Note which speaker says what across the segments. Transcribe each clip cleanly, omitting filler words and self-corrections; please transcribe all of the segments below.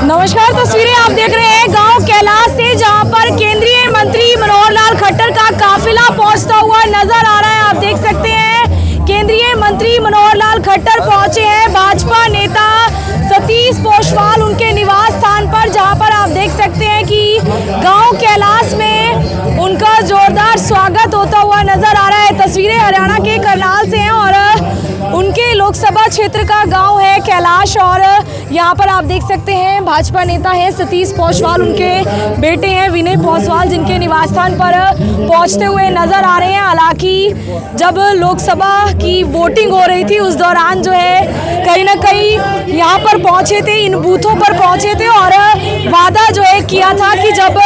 Speaker 1: नमस्कार, तस्वीरें आप देख रहे हैं गांव कैलाश से, जहां पर केंद्रीय मंत्री मनोहर लाल खट्टर का काफिला पहुंचता हुआ नजर आ रहा है। आप देख सकते हैं केंद्रीय मंत्री मनोहर लाल खट्टर पहुंचे हैं। भाजपा नेता सतीश पोशवाल उनके निवास स्थान पर, जहां पर आप देख सकते हैं कि गांव कैलाश में उनका जोरदार स्वागत होता हुआ नजर आ रहा है। तस्वीरें हरियाणा के करनाल से हैं और उनके लोकसभा क्षेत्र का गांव है कैलाश, और यहां पर आप देख सकते हैं भाजपा नेता हैं सतीश पोशवाल, उनके बेटे हैं विनय पोशवाल, जिनके निवास स्थान पर पहुंचते हुए नजर आ रहे हैं। हालांकि जब लोकसभा की वोटिंग हो रही थी उस दौरान जो है कहीं ना कहीं यहां पर पहुंचे थे, इन बूथों पर पहुंचे थे और वादा जो है किया था कि जब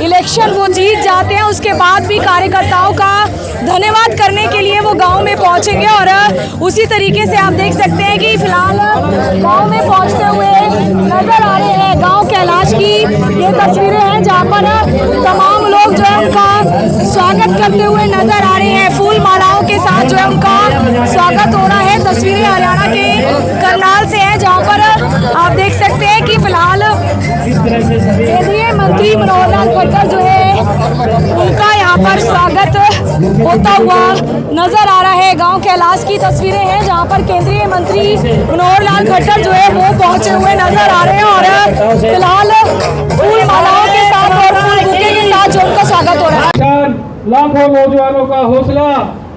Speaker 1: इलेक्शन वो जीत जाते हैं उसके बाद भी कार्यकर्ताओं का धन्यवाद करने के लिए वो गांव में पहुंचेंगे। और उसी तरीके से आप देख सकते हैं कि फिलहाल गांव में पहुंचते हुए नजर आ रहे हैं। गांव कैलाश की ये तस्वीरें हैं जहां पर तमाम लोग जो है उनका स्वागत करते हुए नजर आ रहे हैं। फूल मालाओं के साथ जो है उनका स्वागत हो रहा है। तस्वीरें हरियाणा के करनाल से हैं, जहाँ पर आप देख सकते हैं कि फिलहाल केंद्रीय मंत्री मनोहर लाल खट्टर जो है उनका यहाँ पर स्वागत होता हुआ नजर आ रहा है। गांव कैलाश की तस्वीरें हैं जहां पर केंद्रीय मंत्री मनोहर लाल खट्टर जो है वो पहुंचे हुए नजर आ रहे हैं और फिलहाल फूल मालाओं के साथ और फूल बुके के साथ जो उनका स्वागत हो रहा है।
Speaker 2: लाखों नौजवानों का हौसला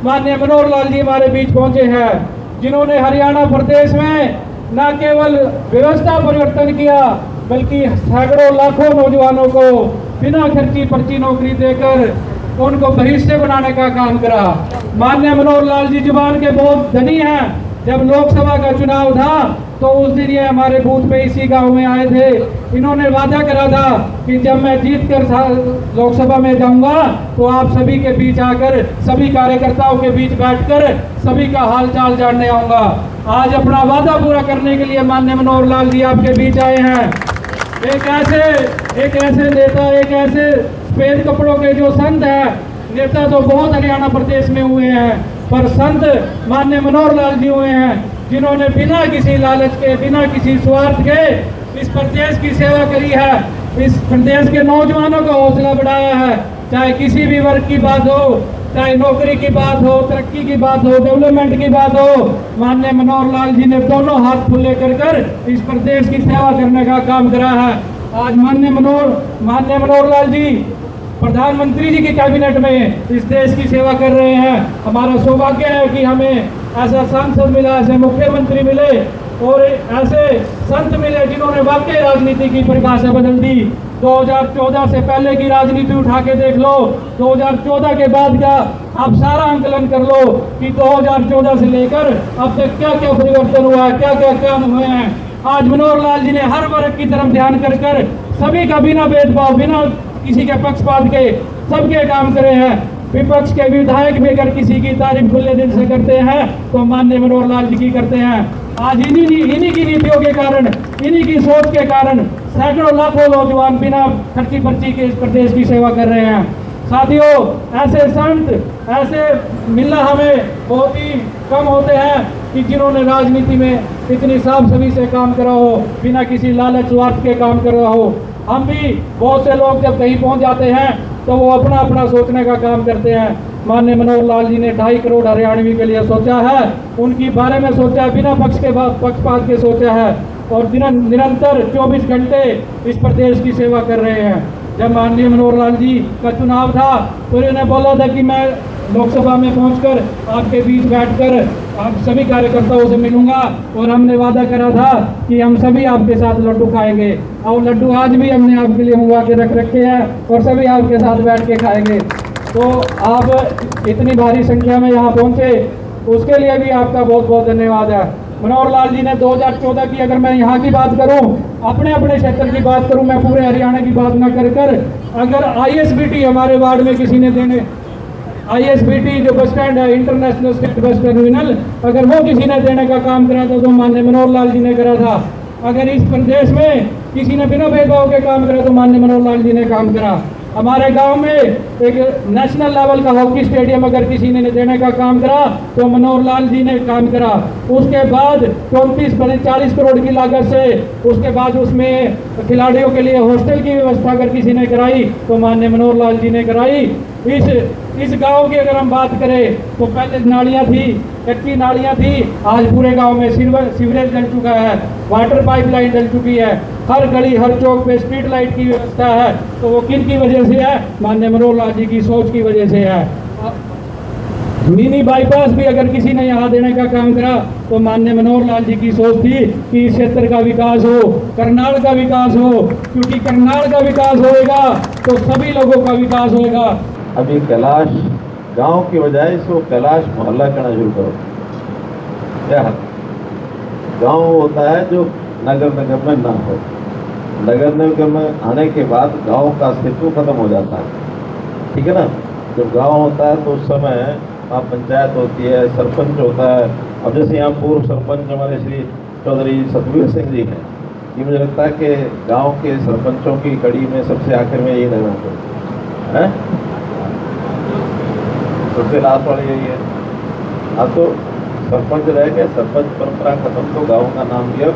Speaker 2: माननीय मनोहर लाल जी हमारे बीच पहुंचे हैं, जिन्होंने हरियाणा प्रदेश में न केवल व्यवस्था परिवर्तन किया बल्कि सैकड़ों लाखों नौजवानों को बिना खर्ची पर्ची नौकरी देकर उनको भविष्य बनाने का काम करा। माननीय मनोहर लाल जी जुबान के बहुत धनी हैं। जब लोकसभा का चुनाव था तो उस दिन ये हमारे बूथ पे इसी गांव में आए थे। इन्होंने वादा करा था कि जब मैं जीत कर लोकसभा में जाऊंगा तो आप सभी के बीच आकर सभी कार्यकर्ताओं के बीच बैठकर सभी का हालचाल जानने आऊंगा। आज अपना वादा पूरा करने के लिए माननीय मनोहर लाल जी आपके बीच आए हैं। एक ऐसे नेता, एक ऐसे सफेद कपड़ों के जो संत है, नेता तो बहुत हरियाणा प्रदेश में हुए हैं, पर संत माननीय मनोहर लाल जी हुए हैं, जिन्होंने बिना किसी लालच के, बिना किसी स्वार्थ के इस प्रदेश की सेवा करी है, इस प्रदेश के नौजवानों का हौसला बढ़ाया है। चाहे किसी भी वर्ग की बात हो, चाहे नौकरी की बात हो, तरक्की की बात हो, डेवलपमेंट की बात हो, माननीय मनोहर लाल जी ने दोनों हाथ खुले कर इस प्रदेश की सेवा करने का काम करा है। आज माननीय मनोहर लाल जी प्रधानमंत्री जी की कैबिनेट में इस देश की सेवा कर रहे हैं। हमारा सौभाग्य है कि हमें ऐसा सांसद मिला, ऐसे मुख्यमंत्री मिले और ऐसे संत मिले जिन्होंने वाकई राजनीति की परिभाषा बदल दी। 2014 से पहले की राजनीति उठा के देख लो, 2014 के बाद का आप सारा आंकलन कर लो कि 2014 से लेकर अब तक क्या क्या परिवर्तन हुआ है, क्या क्या काम हुए हैं। आज मनोहर लाल जी ने हर वर्ग की तरफ ध्यान कर सभी का बिना भेदभाव, बिना किसी के पक्षपात के सबके काम करे हैं। विपक्ष के विधायक भी अगर किसी की तारीफ खुले दिल से करते हैं तो माननीय मनोहर लाल जी की करते हैं। आज इन्हीं की नीतियों के कारण, इन्हीं की सोच के कारण सैकड़ों लाखों नौजवान बिना खर्ची पर्ची के इस प्रदेश की सेवा कर रहे हैं। साथियों, ऐसे संत, ऐसे मिलना हमें बहुत ही कम होते हैं कि जिन्होंने राजनीति में इतनी साफ सभी से काम करा हो, बिना किसी लालच स्वार्थ के काम कर रहा हो। हम भी बहुत से लोग जब कहीं पहुंच जाते हैं तो वो अपना अपना सोचने का काम करते हैं। माननीय मनोहर लाल जी ने 2.5 करोड़ हरियाणवी के लिए सोचा है, उनकी बारे में सोचा है, बिना पक्षपात के सोचा है और निरंतर 24 घंटे इस प्रदेश की सेवा कर रहे हैं। जब माननीय मनोहर लाल जी का चुनाव था तो इन्होंने बोला था कि मैं लोकसभा में पहुंचकर आपके बीच बैठकर आप सभी कार्यकर्ताओं से मिलूंगा और हमने वादा करा था कि हम सभी आपके साथ लड्डू खाएंगे और लड्डू आज भी हमने आपके लिए मंगवा के रख रखे हैं और सभी आपके साथ बैठ के खाएंगे। तो आप इतनी भारी संख्या में यहाँ पहुँचे, उसके लिए भी आपका बहुत बहुत धन्यवाद है। मनोहर लाल जी ने 2014 की, अगर मैं यहाँ की बात करूँ, अपने क्षेत्र की बात करूँ, मैं पूरे हरियाणा की बात न कर अगर ISBT हमारे वार्ड में किसी ने देने, ISBT जो बस स्टैंड है, इंटरनेशनल स्टेट बस टर्मिनल, अगर वो किसी ने देने का काम करा था तो माननीय मनोहर लाल जी ने करा था। अगर इस प्रदेश में किसी ने बिना भेदभाव के काम करा तो माननीय मनोहर लाल जी ने काम करा। हमारे गांव में एक नेशनल लेवल का हॉकी स्टेडियम अगर किसी ने देने का काम करा तो मनोहर लाल जी ने काम करा। उसके बाद 40 करोड़ की लागत से उसके बाद उसमें खिलाड़ियों के लिए हॉस्टल की व्यवस्था अगर किसी ने कराई तो माननीय मनोहर लाल जी ने कराई। इस गांव की अगर हम बात करें तो पहले नालियां थी, कच्ची नालियां थी, आज पूरे गांव में सीवरेज डल चुका है, वाटर पाइपलाइन डल चुकी है, हर गली हर चौक पे स्ट्रीट लाइट की व्यवस्था है। तो वो किन की वजह से है? माननीय मनोहर लाल जी की सोच की वजह से है। मिनी बाईपास भी अगर किसी ने यहाँ देने का काम करा तो माननीय मनोहर लाल जी की सोच थी कि इस क्षेत्र का विकास हो, करनाल का विकास हो, क्योंकि करनाल का विकास होएगा तो सभी लोगों का विकास होएगा।
Speaker 3: अभी कैलाश गांव की बजाय इसको कैलाश मोहल्ला कहना शुरू करो। क्या गांव होता है जो नगर निगम में ना हो, नगर निगम में आने के बाद गांव का अस्तित्व खत्म हो जाता है, ठीक है ना। जब गांव होता है तो उस समय वहाँ पंचायत होती है, सरपंच होता है। अब जैसे यहाँ पूर्व सरपंच हमारे श्री चौधरी सतवीर सिंह जी हैं, ये मुझे लगता है कि गांव के सरपंचों की कड़ी में सबसे आखिर में यही रहना चाहिए, सबसे लास्ट वाली यही है। अब तो सरपंच रह गए, सरपंच परंपरा खत्म, तो गांव का नाम दिया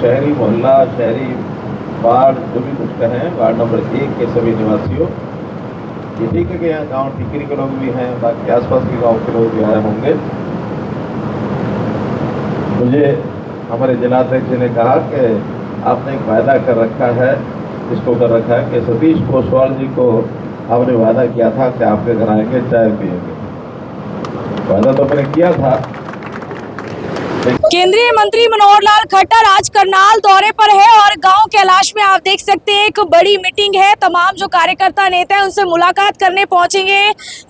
Speaker 3: शहरी मोहल्ला, शहरी वार्ड, जो भी कुछ कहें, वार्ड नंबर 1 के सभी निवासियों। ये ठीक है कि यहाँ गाँव टिकरी के लोग भी हैं, बाकी आसपास के गाँव के लोग भी आए होंगे। मुझे हमारे जिलाध्यक्ष जी ने कहा कि आपने एक वायदा कर रखा है, इसको कर रखा है कि सतीश पोसवाल जी को आपने वादा किया था कि आपके घर आएंगे, चाय पिएंगे। वादा तो मैंने किया था।
Speaker 1: केंद्रीय मंत्री मनोहर लाल खट्टर आज करनाल दौरे पर है और गांव कैलाश में आप देख सकते हैं एक बड़ी मीटिंग है। तमाम जो कार्यकर्ता नेता हैं उनसे मुलाकात करने पहुंचेंगे।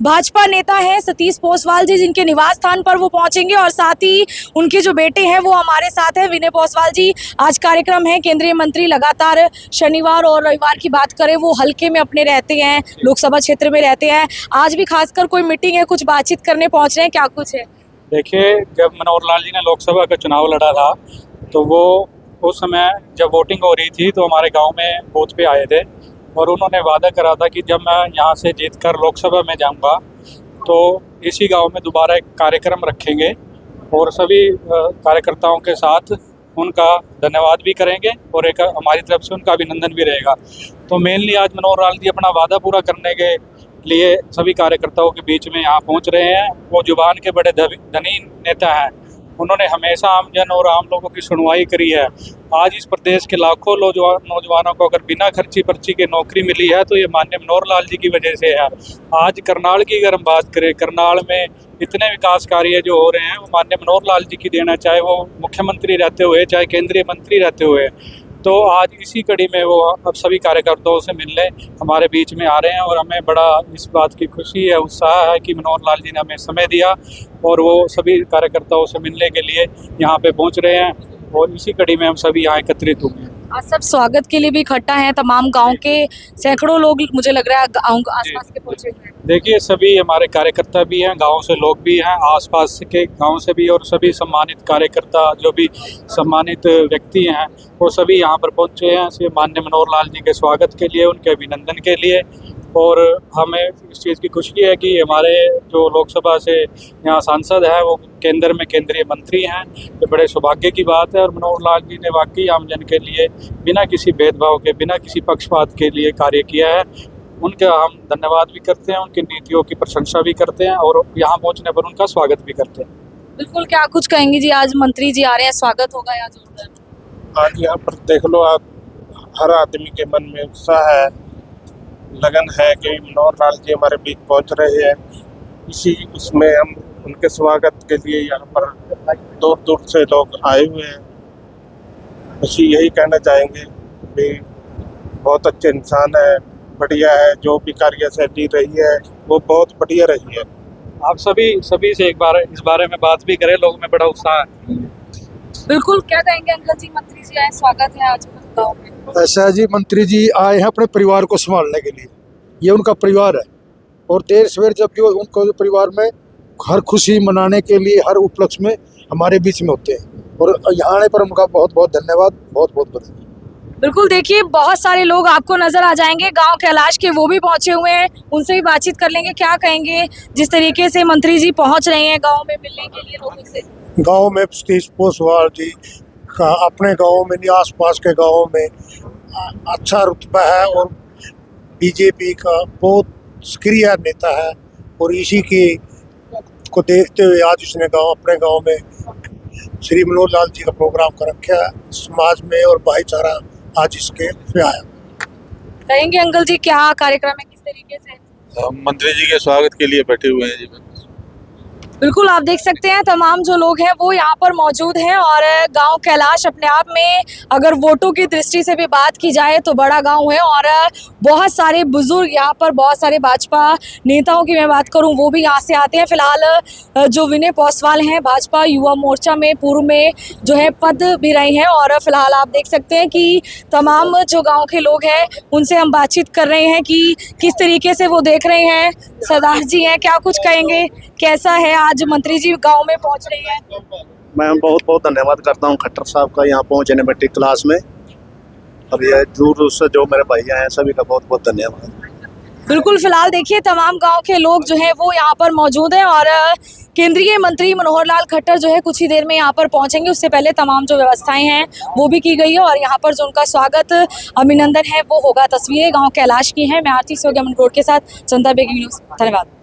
Speaker 1: भाजपा नेता है सतीश पोसवाल जी, जिनके निवास स्थान पर वो पहुंचेंगे और साथ ही उनके जो बेटे हैं वो हमारे साथ है, विनय पोसवाल जी। आज कार्यक्रम है। केंद्रीय मंत्री लगातार शनिवार और रविवार की बात करें वो हल्के में अपने रहते हैं, लोकसभा क्षेत्र में रहते हैं। आज भी खासकर कोई मीटिंग है, कुछ बातचीत करने पहुंच रहे हैं, क्या कुछ है?
Speaker 4: देखिए, जब मनोहर लाल जी ने लोकसभा का चुनाव लड़ा था तो वो उस समय जब वोटिंग हो रही थी तो हमारे गांव में बूथ पे आए थे और उन्होंने वादा करा था कि जब मैं यहां से जीतकर लोकसभा में जाऊंगा तो इसी गांव में दोबारा एक कार्यक्रम रखेंगे और सभी कार्यकर्ताओं के साथ उनका धन्यवाद भी करेंगे और एक हमारी तरफ से उनका अभिनंदन भी रहेगा। तो मेनली आज मनोहर लाल जी अपना वादा पूरा करने के लिए सभी कार्यकर्ताओं के बीच में यहाँ पहुँच रहे हैं। वो जुबान के बड़े धनी नेता हैं, उन्होंने हमेशा आमजन और आम लोगों की सुनवाई करी है। आज इस प्रदेश के लाखों नौजवानों को अगर बिना खर्ची पर्ची के नौकरी मिली है तो ये माननीय मनोहर लाल जी की वजह से है। आज करनाल की अगर हम बात करें, करनाल में इतने विकास कार्य जो हो रहे हैं वो माननीय मनोहर लाल जी की देना, चाहे वो मुख्यमंत्री रहते हुए, चाहे केंद्रीय मंत्री रहते हुए। तो आज इसी कड़ी में वो अब सभी कार्यकर्ताओं से मिलने हमारे बीच में आ रहे हैं और हमें बड़ा इस बात की खुशी है, उत्साह है कि मनोहर लाल जी ने हमें समय दिया और वो सभी कार्यकर्ताओं से मिलने के लिए यहाँ पे पहुँच रहे हैं और इसी कड़ी में हम सभी यहाँ एकत्रित हुए हैं।
Speaker 1: आज सब स्वागत के लिए भी इकट्ठा हैं, तमाम गांव के सैकड़ों लोग मुझे लग रहा है गांव आसपास के पहुंचे हुए हैं।
Speaker 4: देखिए, सभी हमारे कार्यकर्ता भी हैं, गांव से लोग भी हैं, आसपास के गांव से भी, और सभी सम्मानित कार्यकर्ता जो भी सम्मानित व्यक्ति हैं वो सभी यहाँ पर पहुंचे हैं माननीय मनोहर लाल जी के स्वागत के लिए, उनके अभिनंदन के लिए। और हमें इस चीज़ की खुशी है कि हमारे जो लोकसभा से यहाँ सांसद हैं वो केंद्र में केंद्रीय मंत्री हैं। ये बड़े सौभाग्य की बात है और मनोहर लाल जी ने वाकई आमजन के लिए बिना किसी भेदभाव के, बिना किसी पक्षपात के लिए कार्य किया है। उनका हम धन्यवाद भी करते हैं, उनकी नीतियों की प्रशंसा भी करते हैं और यहाँ पहुँचने पर उनका स्वागत भी करते हैं।
Speaker 1: बिल्कुल, क्या कुछ कहेंगे जी? आज मंत्री जी आ रहे हैं, स्वागत होगा यहाँ जोरदार।
Speaker 5: आज यहाँ पर देख लो आप, हर आदमी के मन में उत्साह है, लगन है कि मनोहर लाल जी हमारे बीच पहुँच रहे हैं। इसी उसमें हम उनके स्वागत के लिए यहाँ पर दूर दूर से लोग आए हुए हैं। बस यही कहना चाहेंगे कि बहुत अच्छे इंसान है, बढ़िया है, जो भी कार्यशैली रही है वो बहुत बढ़िया रही है।
Speaker 4: आप सभी से एक बार इस बारे में बात भी करें, लोगों में बड़ा उत्साह है।
Speaker 1: बिल्कुल, क्या कहेंगे अंकल जी? मंत्री जी आए, स्वागत है आज गाँव में।
Speaker 6: ऐसा जी, मंत्री जी आए हैं अपने परिवार को संभालने के लिए, ये उनका परिवार है और देर सवेर जब भी उनको परिवार में हर खुशी मनाने के लिए, हर उपलक्ष्य में हमारे बीच में होते हैं और यहाँ आने पर उनका बहुत बहुत धन्यवाद, बहुत बहुत बधाई।
Speaker 1: बिल्कुल, देखिए बहुत सारे लोग आपको नजर आ जाएंगे गांव कैलाश के, वो भी पहुंचे हुए हैं, उनसे भी बातचीत कर लेंगे। क्या कहेंगे जिस तरीके से मंत्री जी पहुंच रहे हैं गांव में मिलने के लिए लोगों से?
Speaker 6: गांव में सतीश पोसवाल जी का अपने गांव में नहीं, आसपास के गांव में अच्छा रुतबा है और बीजेपी का बहुत सक्रिय नेता है, और इसी के को देखते हुए आज उसने अपने गांव में श्री मनोहर लाल जी का प्रोग्राम कर रखा है। समाज में और भाईचारा आज इसके पे आया।
Speaker 1: कहेंगे अंकल जी क्या कार्यक्रम है, किस तरीके से?
Speaker 7: मंत्री जी के स्वागत के लिए बैठे हुए हैं जी।
Speaker 1: बिल्कुल, आप देख सकते हैं तमाम जो लोग हैं वो यहाँ पर मौजूद हैं, और गांव कैलाश अपने आप में अगर वोटों की दृष्टि से भी बात की जाए तो बड़ा गांव है, और बहुत सारे बुजुर्ग यहाँ पर, बहुत सारे भाजपा नेताओं की मैं बात करूँ वो भी यहाँ से आते हैं। फिलहाल जो विनय पौसवाल हैं भाजपा युवा मोर्चा में पूर्व में जो है पद भी रहे हैं, और फिलहाल आप देख सकते हैं कि तमाम जो गाँव के लोग हैं उनसे हम बातचीत कर रहे हैं कि किस तरीके से वो देख रहे हैं। सरदार जी हैं, क्या कुछ कहेंगे, कैसा है आज मंत्री जी गांव में पहुंच रहे हैं?
Speaker 8: मैं बहुत बहुत धन्यवाद करता हूं खट्टर साहब का यहाँ पहुंचने में टिक क्लास में, और ये दूर दूर से जो मेरे भैया हैं सभी का बहुत बहुत धन्यवाद।
Speaker 1: बिल्कुल, फिलहाल देखिए तमाम गांव के लोग जो हैं वो यहाँ पर मौजूद हैं, और केंद्रीय मंत्री मनोहर लाल खट्टर जो है कुछ ही देर में यहाँ पर पहुंचेंगे। उससे पहले तमाम जो व्यवस्थाएं हैं वो भी की गई है, और यहाँ पर जो उनका स्वागत अभिनंदन है वो होगा। तस्वीरें गांव कैलाश की हैं। मैं आरती सोगमन रोड के साथ जनता बेगी न्यूज़, धन्यवाद।